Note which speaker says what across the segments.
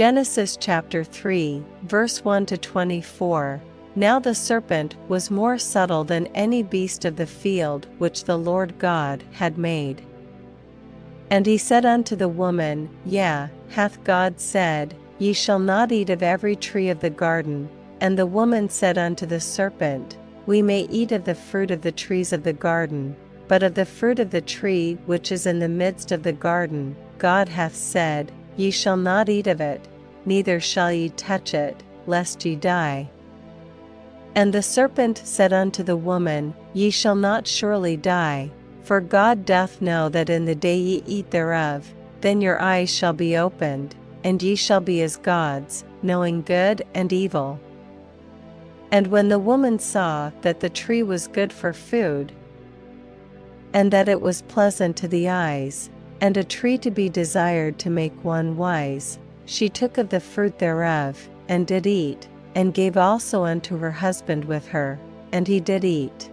Speaker 1: Genesis chapter 3, verse 1 to 24. Now the serpent was more subtle than any beast of the field which the Lord God had made. And he said unto the woman, Yea, hath God said, Ye shall not eat of every tree of the garden? And the woman said unto the serpent, We may eat of the fruit of the trees of the garden, but of the fruit of the tree which is in the midst of the garden, God hath said, Ye shall not eat of it, neither shall ye touch it, lest ye die. And the serpent said unto the woman, Ye shall not surely die, for God doth know that in the day ye eat thereof, then your eyes shall be opened, and ye shall be as gods, knowing good and evil. And when the woman saw that the tree was good for food, and that it was pleasant to the eyes, and a tree to be desired to make one wise, she took of the fruit thereof, and did eat, and gave also unto her husband with her, and he did eat.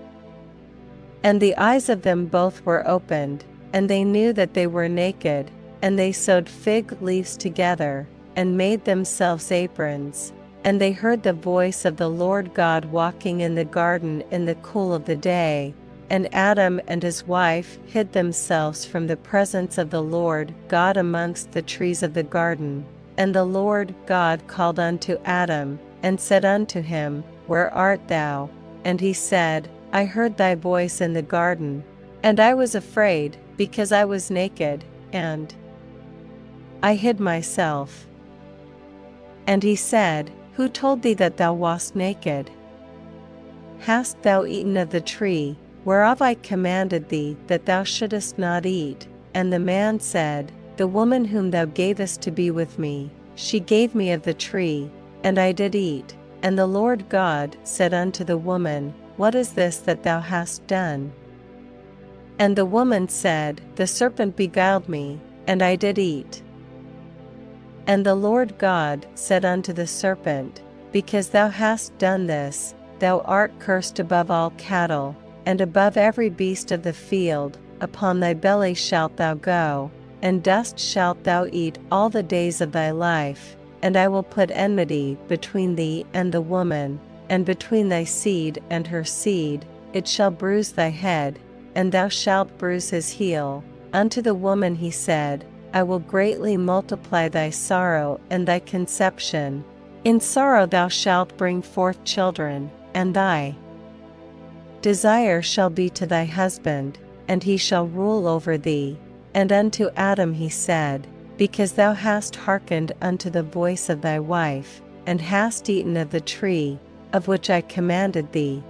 Speaker 1: And the eyes of them both were opened, and they knew that they were naked, and they sewed fig leaves together, and made themselves aprons. And they heard the voice of the Lord God walking in the garden in the cool of the day. And Adam and his wife hid themselves from the presence of the Lord God amongst the trees of the garden. And the Lord God called unto Adam, and said unto him, Where art thou? And he said, I heard thy voice in the garden, and I was afraid, because I was naked, and I hid myself. And he said, Who told thee that thou wast naked? Hast thou eaten of the tree, whereof I commanded thee that thou shouldest not eat? And the man said, The woman whom thou gavest to be with me, she gave me of the tree, and I did eat. And the Lord God said unto the woman, What is this that thou hast done? And the woman said, The serpent beguiled me, and I did eat. And the Lord God said unto the serpent, Because thou hast done this, thou art cursed above all cattle, and above every beast of the field. Upon thy belly shalt thou go, and dust shalt thou eat all the days of thy life. And I will put enmity between thee and the woman, and between thy seed and her seed. It shall bruise thy head, and thou shalt bruise his heel. Unto the woman he said, I will greatly multiply thy sorrow and thy conception. In sorrow thou shalt bring forth children, and thy desire shall be to thy husband, and he shall rule over thee. And unto Adam he said, Because thou hast hearkened unto the voice of thy wife, and hast eaten of the tree, of which I commanded thee,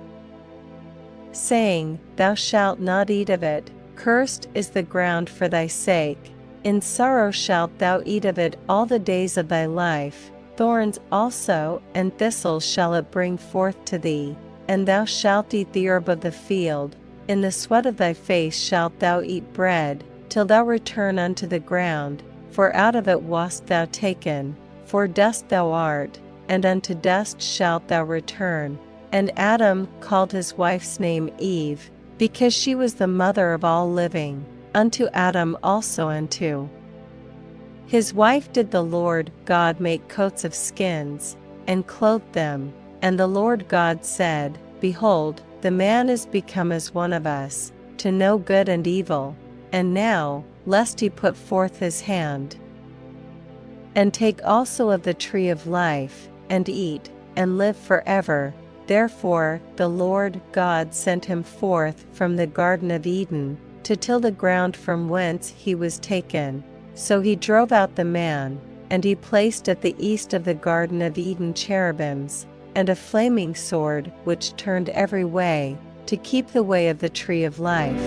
Speaker 1: saying, Thou shalt not eat of it, cursed is the ground for thy sake. In sorrow shalt thou eat of it all the days of thy life. Thorns also and thistles shall it bring forth to thee, and thou shalt eat the herb of the field. In the sweat of thy face shalt thou eat bread, till thou return unto the ground, for out of it wast thou taken, for dust thou art, and unto dust shalt thou return. And Adam called his wife's name Eve, because she was the mother of all living. Unto Adam also and to his wife did the Lord God make coats of skins, and clothed them. And the Lord God said, Behold, the man is become as one of us, to know good and evil. And now, lest he put forth his hand, and take also of the tree of life, and eat, and live forever. Therefore the Lord God sent him forth from the Garden of Eden, to till the ground from whence he was taken. So he drove out the man, and he placed at the east of the Garden of Eden cherubims, and a flaming sword which turned every way, to keep the way of the tree of life.